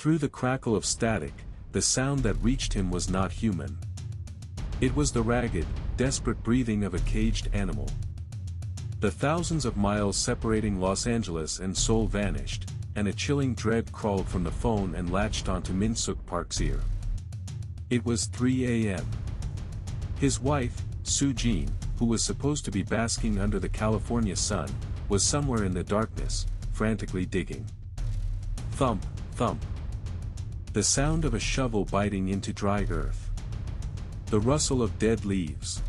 Through the crackle of static, the sound that reached him was not human. It was the ragged, desperate breathing of a caged animal. The thousands of miles separating Los Angeles and Seoul vanished, and a chilling dread crawled from the phone and latched onto Min-suk Park's ear. It was 3 a.m. His wife, Soo-jin, who was supposed to be basking under the California sun, was somewhere in the darkness, frantically digging. Thump, thump. The sound of a shovel biting into dry earth. The rustle of dead leaves.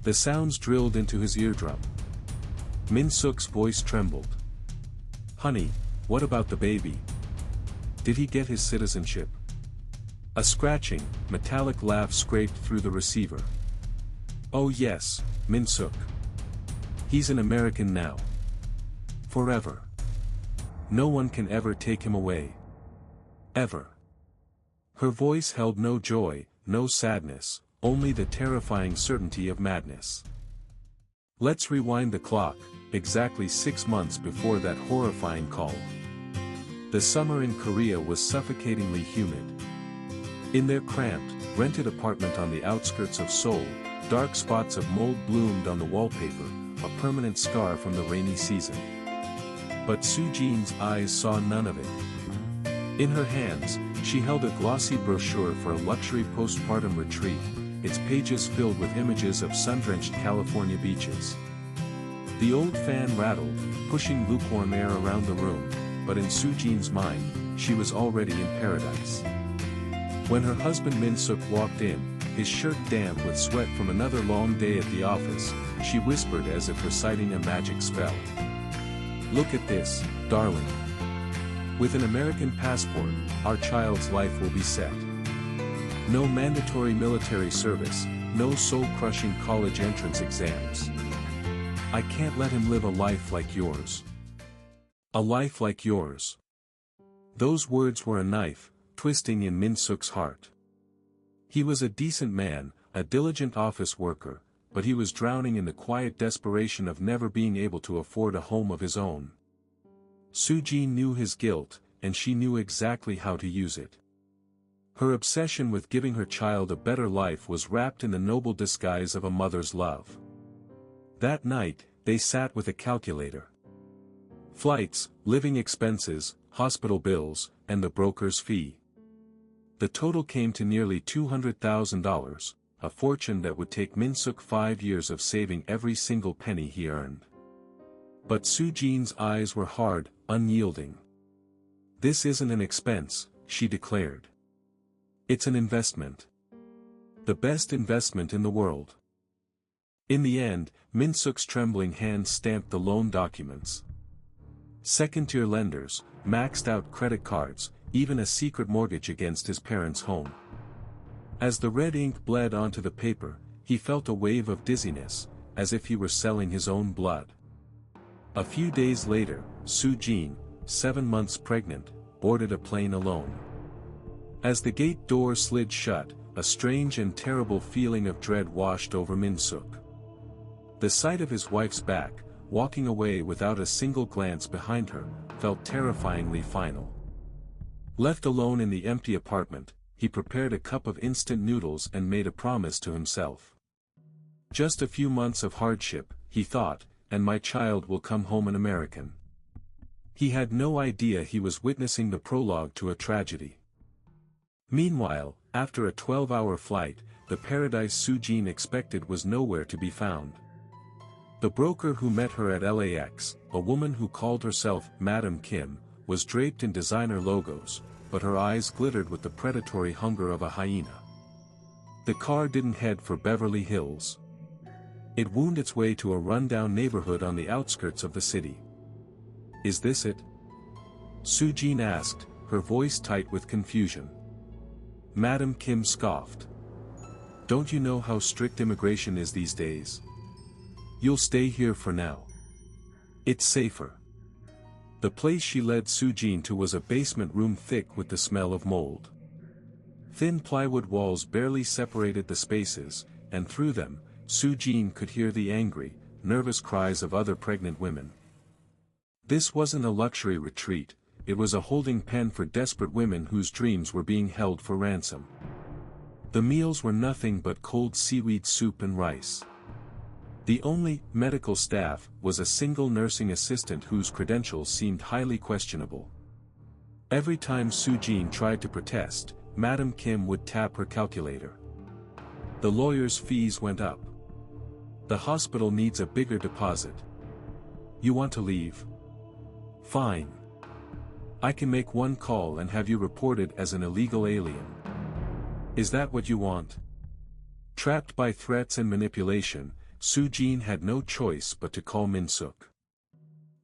The sounds drilled into his eardrum. Min-suk's voice trembled. "Honey, what about the baby? Did he get his citizenship?" A scratching, metallic laugh scraped through the receiver. "Oh yes, Min-suk. He's an American now. Forever. No one can ever take him away. Ever." Her voice held no joy, no sadness, only the terrifying certainty of madness. Let's rewind the clock, exactly 6 months before that horrifying call. The summer in Korea was suffocatingly humid. In their cramped, rented apartment on the outskirts of Seoul, dark spots of mold bloomed on the wallpaper, a permanent scar from the rainy season. But Soo-jin's eyes saw none of it. In her hands, she held a glossy brochure for a luxury postpartum retreat, its pages filled with images of sun-drenched California beaches. The old fan rattled, pushing lukewarm air around the room, but in Soo-jin's mind, she was already in paradise. When her husband Min-suk walked in, his shirt damp with sweat from another long day at the office, she whispered as if reciting a magic spell. "Look at this, darling. With an American passport, our child's life will be set. No mandatory military service, no soul-crushing college entrance exams. I can't let him live a life like yours. A life like yours." Those words were a knife, twisting in Min-suk's heart. He was a decent man, a diligent office worker, but he was drowning in the quiet desperation of never being able to afford a home of his own. Soo-jin knew his guilt, and she knew exactly how to use it. Her obsession with giving her child a better life was wrapped in the noble disguise of a mother's love. That night, they sat with a calculator. Flights, living expenses, hospital bills, and the broker's fee. The total came to nearly $200,000, a fortune that would take Min-suk 5 years of saving every single penny he earned. But Soo-jin's eyes were hard, unyielding. "This isn't an expense," she declared. "It's an investment. The best investment in the world." In the end, Min-suk's trembling hands stamped the loan documents. Second-tier lenders, maxed-out credit cards, even a secret mortgage against his parents' home. As the red ink bled onto the paper, he felt a wave of dizziness, as if he were selling his own blood. A few days later, Soo-jin, 7 months pregnant, boarded a plane alone. As the gate door slid shut, a strange and terrible feeling of dread washed over Min-suk. The sight of his wife's back, walking away without a single glance behind her, felt terrifyingly final. Left alone in the empty apartment, he prepared a cup of instant noodles and made a promise to himself. "Just a few months of hardship," he thought, "and my child will come home an American." He had no idea he was witnessing the prologue to a tragedy. Meanwhile, after a 12-hour flight, the paradise Soo-jin expected was nowhere to be found. The broker who met her at LAX, a woman who called herself Madam Kim, was draped in designer logos, but her eyes glittered with the predatory hunger of a hyena. The car didn't head for Beverly Hills. It wound its way to a rundown neighborhood on the outskirts of the city. "Is this it?" Soo-jin asked, her voice tight with confusion. Madam Kim scoffed. "Don't you know how strict immigration is these days? You'll stay here for now. It's safer." The place she led Soo-jin to was a basement room thick with the smell of mold. Thin plywood walls barely separated the spaces, and through them, Soo-jin could hear the angry, nervous cries of other pregnant women. This wasn't a luxury retreat, it was a holding pen for desperate women whose dreams were being held for ransom. The meals were nothing but cold seaweed soup and rice. The only medical staff was a single nursing assistant whose credentials seemed highly questionable. Every time Soo-jin tried to protest, Madam Kim would tap her calculator. The lawyer's fees went up. The hospital needs a bigger deposit. You want to leave? Fine. I can make one call and have you reported as an illegal alien. Is that what you want? Trapped by threats and manipulation, Soo-jin had no choice but to call Min-suk.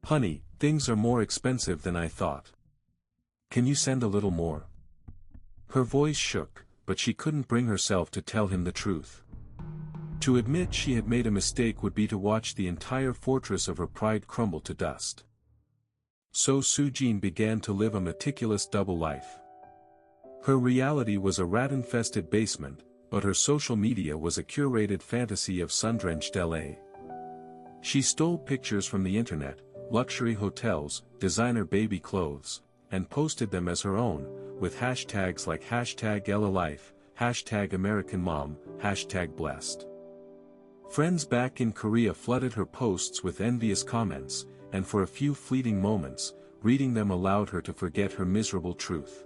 Honey, things are more expensive than I thought. Can you send a little more? Her voice shook, but she couldn't bring herself to tell him the truth. To admit she had made a mistake would be to watch the entire fortress of her pride crumble to dust. So Soo-jin began to live a meticulous double life. Her reality was a rat-infested basement, but her social media was a curated fantasy of sun-drenched LA. She stole pictures from the internet, luxury hotels, designer baby clothes, and posted them as her own, with hashtags like #EllaLife, #AmericanMom, #Blessed. Friends back in Korea flooded her posts with envious comments, and for a few fleeting moments, reading them allowed her to forget her miserable truth.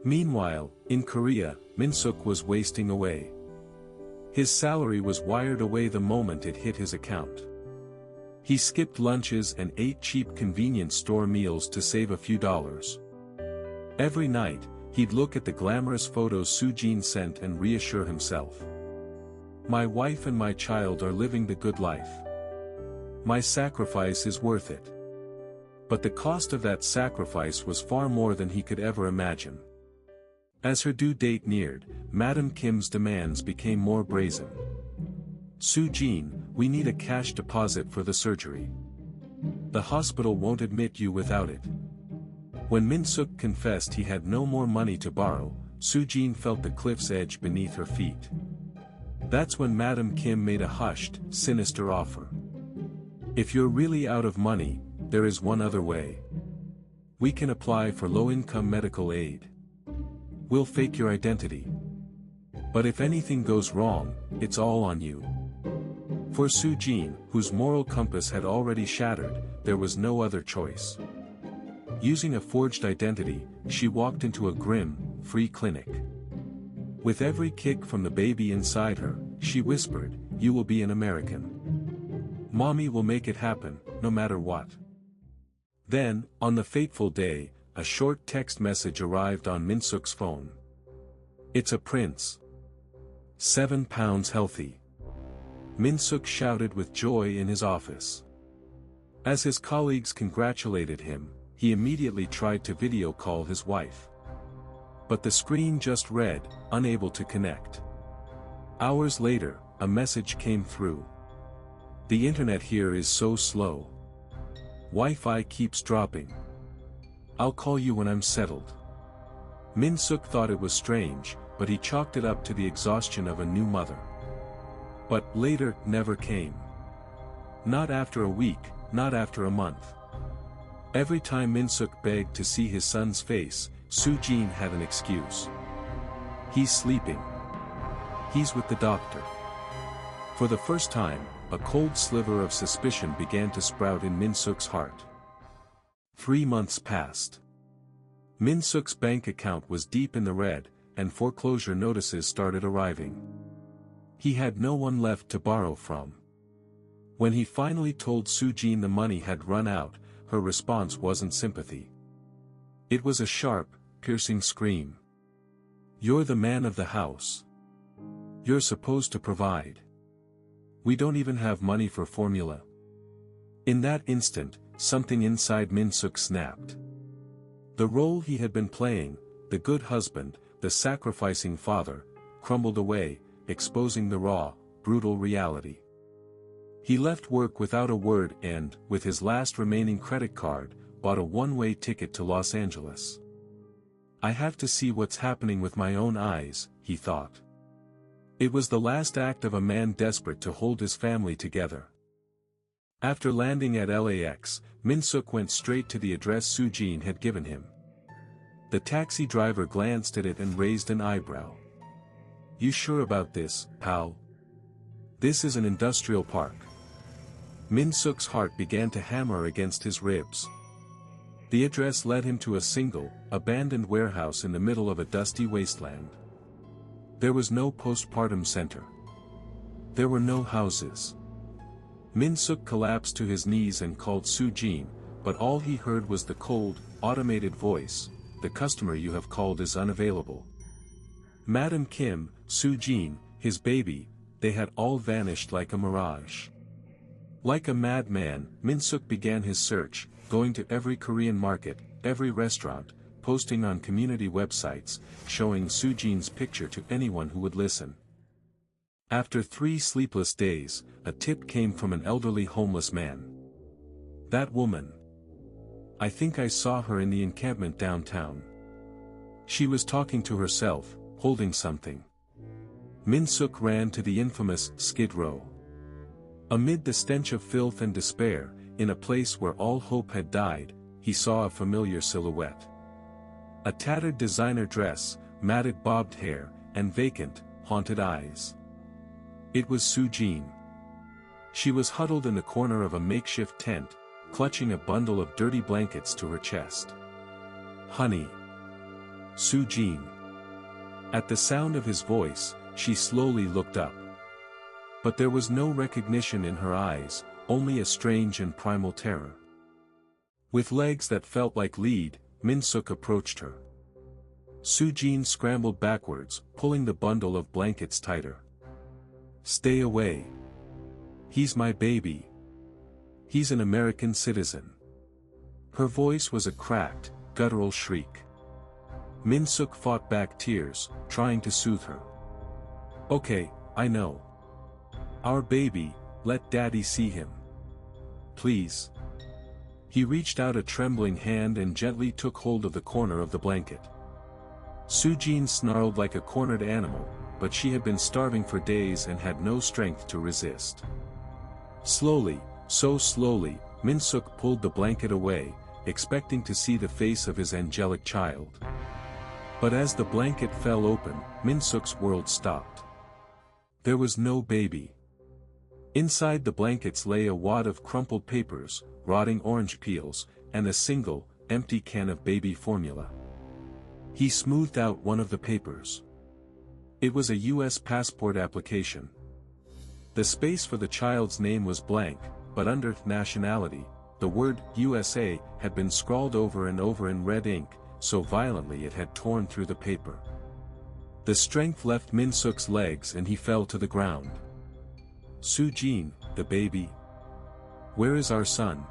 Meanwhile, in Korea, Min-suk was wasting away. His salary was wired away the moment it hit his account. He skipped lunches and ate cheap convenience store meals to save a few dollars. Every night, he'd look at the glamorous photos Soo-jin sent and reassure himself. My wife and my child are living the good life. My sacrifice is worth it. But the cost of that sacrifice was far more than he could ever imagine. As her due date neared, Madam Kim's demands became more brazen. Soo-jin, we need a cash deposit for the surgery. The hospital won't admit you without it. When Min-suk confessed he had no more money to borrow, Soo-jin felt the cliff's edge beneath her feet. That's when Madam Kim made a hushed, sinister offer. If you're really out of money, there is one other way. We can apply for low-income medical aid. We'll fake your identity. But if anything goes wrong, it's all on you. For Soo-jin, whose moral compass had already shattered, there was no other choice. Using a forged identity, she walked into a grim, free clinic. With every kick from the baby inside her, she whispered, "You will be an American. Mommy will make it happen, no matter what." Then, on the fateful day, a short text message arrived on Min-suk's phone. "It's a prince. 7 pounds healthy." Min-suk shouted with joy in his office. As his colleagues congratulated him, he immediately tried to video call his wife. But the screen just read, "Unable to connect." Hours later, a message came through. "The internet here is so slow. Wi-Fi keeps dropping. I'll call you when I'm settled." Min-suk thought it was strange, but he chalked it up to the exhaustion of a new mother. But later never came. Not after a week, not after a month. Every time Min-suk begged to see his son's face, Soo-jin had an excuse. "He's sleeping. He's with the doctor." For the first time, a cold sliver of suspicion began to sprout in Min-suk's heart. 3 months passed. Min-suk's bank account was deep in the red, and foreclosure notices started arriving. He had no one left to borrow from. When he finally told Soo-jin the money had run out, her response wasn't sympathy. It was a sharp, piercing scream. "You're the man of the house. You're supposed to provide. We don't even have money for formula." In that instant, something inside Min-suk snapped. The role he had been playing, the good husband, the sacrificing father, crumbled away, exposing the raw, brutal reality. He left work without a word and, with his last remaining credit card, bought a one-way ticket to Los Angeles. "I have to see what's happening with my own eyes," he thought. It was the last act of a man desperate to hold his family together. After landing at LAX, Min-suk went straight to the address Soo-jin had given him. The taxi driver glanced at it and raised an eyebrow. "You sure about this, pal? This is an industrial park." Min-suk's heart began to hammer against his ribs. The address led him to a single, abandoned warehouse in the middle of a dusty wasteland. There was no postpartum center. There were no houses. Min-suk collapsed to his knees and called Soo-jin, but all he heard was the cold, automated voice, "The customer you have called is unavailable." Madam Kim, Soo-jin, his baby, they had all vanished like a mirage. Like a madman, Min-suk began his search, going to every Korean market, every restaurant, posting on community websites, showing Soo-jin's picture to anyone who would listen. After 3 sleepless days, a tip came from an elderly homeless man. "That woman. I think I saw her in the encampment downtown. She was talking to herself, holding something." Min-suk ran to the infamous Skid Row. Amid the stench of filth and despair, in a place where all hope had died, he saw a familiar silhouette. A tattered designer dress, matted bobbed hair, and vacant, haunted eyes. It was Soo-jin. She was huddled in the corner of a makeshift tent, clutching a bundle of dirty blankets to her chest. "Honey." Soo-jin. At the sound of his voice, she slowly looked up. But there was no recognition in her eyes, only a strange and primal terror. With legs that felt like lead, Min-suk approached her. Soo-jin scrambled backwards, pulling the bundle of blankets tighter. "Stay away. He's my baby. He's an American citizen." Her voice was a cracked, guttural shriek. Min-suk fought back tears, trying to soothe her. "Okay, I know. Our baby, let Daddy see him. Please." He reached out a trembling hand and gently took hold of the corner of the blanket. Soo-jin snarled like a cornered animal, but she had been starving for days and had no strength to resist. Slowly, so slowly, Min-suk pulled the blanket away, expecting to see the face of his angelic child. But as the blanket fell open, Min-suk's world stopped. There was no baby. Inside the blankets lay a wad of crumpled papers, rotting orange peels, and a single, empty can of baby formula. He smoothed out one of the papers. It was a U.S. passport application. The space for the child's name was blank, but under nationality, the word USA had been scrawled over and over in red ink, so violently it had torn through the paper. The strength left Min-suk's legs and he fell to the ground. "Soo-jin, the baby. Where is our son?"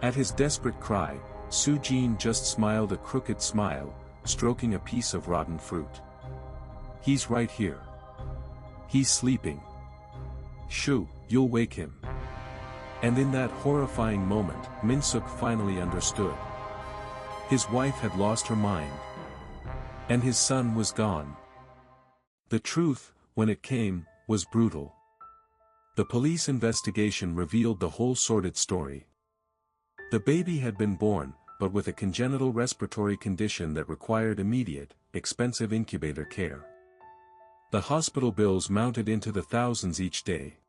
At his desperate cry, Soo-jin just smiled a crooked smile, stroking a piece of rotten fruit. "He's right here. He's sleeping. Shoo, you'll wake him." And in that horrifying moment, Min-suk finally understood. His wife had lost her mind. And his son was gone. The truth, when it came, was brutal. The police investigation revealed the whole sordid story. The baby had been born, but with a congenital respiratory condition that required immediate, expensive incubator care. The hospital bills mounted into the thousands each day.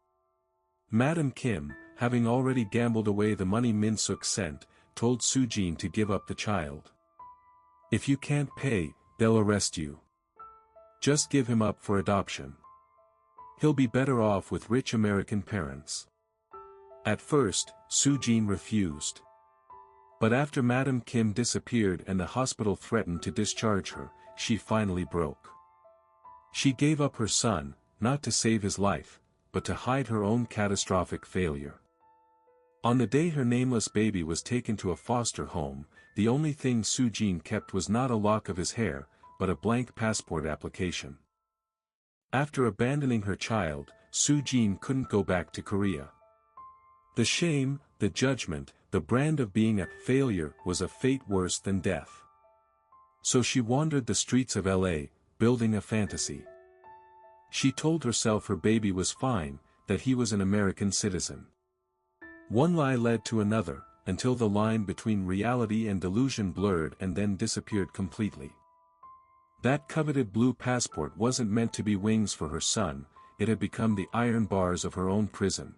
Madam Kim, having already gambled away the money Min-suk sent, told Soo-jin to give up the child. "If you can't pay, they'll arrest you. Just give him up for adoption. He'll be better off with rich American parents." At first, Soo-jin refused. But after Madam Kim disappeared and the hospital threatened to discharge her, she finally broke. She gave up her son, not to save his life, but to hide her own catastrophic failure. On the day her nameless baby was taken to a foster home, the only thing Soo-jin kept was not a lock of his hair, but a blank passport application. After abandoning her child, Soo-jin couldn't go back to Korea. The shame, the judgment, the brand of being a failure was a fate worse than death. So she wandered the streets of LA, building a fantasy. She told herself her baby was fine, that he was an American citizen. One lie led to another, until the line between reality and delusion blurred and then disappeared completely. That coveted blue passport wasn't meant to be wings for her son, it had become the iron bars of her own prison.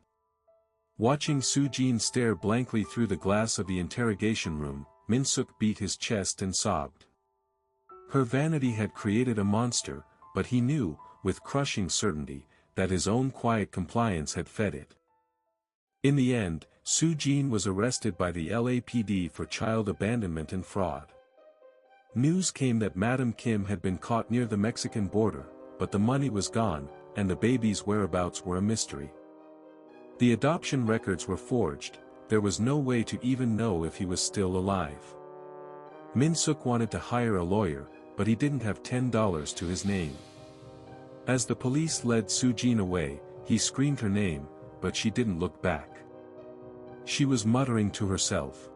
Watching Soo-jin stare blankly through the glass of the interrogation room, Min-suk beat his chest and sobbed. Her vanity had created a monster, but he knew, with crushing certainty, that his own quiet compliance had fed it. In the end, Soo-jin was arrested by the LAPD for child abandonment and fraud. News came that Madam Kim had been caught near the Mexican border, but the money was gone, and the baby's whereabouts were a mystery. The adoption records were forged, there was no way to even know if he was still alive. Min-suk wanted to hire a lawyer, but he didn't have $10 to his name. As the police led Soo-jin away, he screamed her name, but she didn't look back. She was muttering to herself.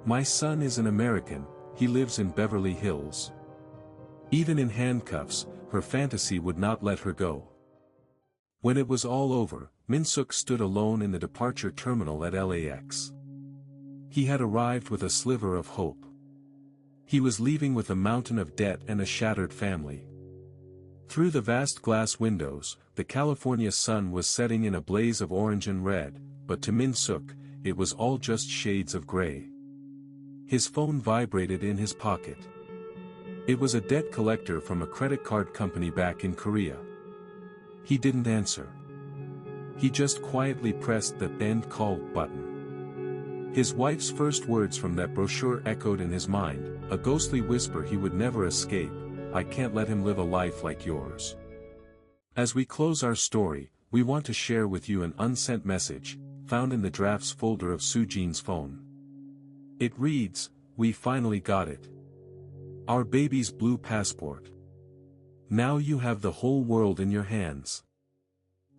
"My son is an American, he lives in Beverly Hills." Even in handcuffs, her fantasy would not let her go. When it was all over, Min-suk stood alone in the departure terminal at LAX. He had arrived with a sliver of hope. He was leaving with a mountain of debt and a shattered family. Through the vast glass windows, the California sun was setting in a blaze of orange and red, but to Min-suk, it was all just shades of gray. His phone vibrated in his pocket. It was a debt collector from a credit card company back in Korea. He didn't answer. He just quietly pressed the end call button. His wife's first words from that brochure echoed in his mind, a ghostly whisper he would never escape, "I can't let him live a life like yours." As we close our story, we want to share with you an unsent message, found in the drafts folder of Soo-jin's phone. It reads, "We finally got it. Our baby's blue passport. Now you have the whole world in your hands.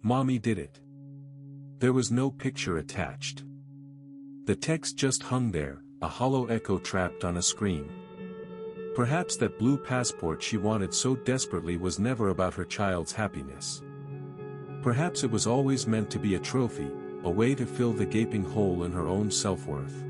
Mommy did it." There was no picture attached. The text just hung there, a hollow echo trapped on a screen. Perhaps that blue passport she wanted so desperately was never about her child's happiness. Perhaps it was always meant to be a trophy, a way to fill the gaping hole in her own self-worth.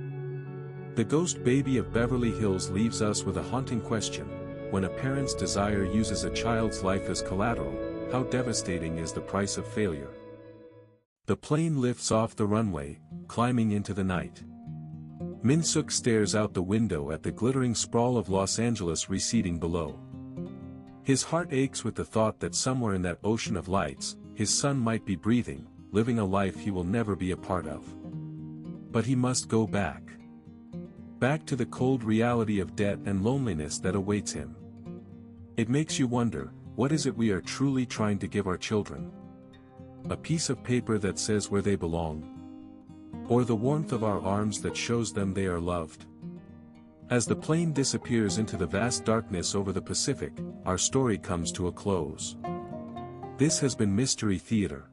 The ghost baby of Beverly Hills leaves us with a haunting question: when a parent's desire uses a child's life as collateral, how devastating is the price of failure? The plane lifts off the runway, climbing into the night. Min-suk stares out the window at the glittering sprawl of Los Angeles receding below. His heart aches with the thought that somewhere in that ocean of lights, his son might be breathing, living a life he will never be a part of. But he must go back. Back to the cold reality of debt and loneliness that awaits him. It makes you wonder, what is it we are truly trying to give our children? A piece of paper that says where they belong? Or the warmth of our arms that shows them they are loved? As the plane disappears into the vast darkness over the Pacific, our story comes to a close. This has been Mystery Theater.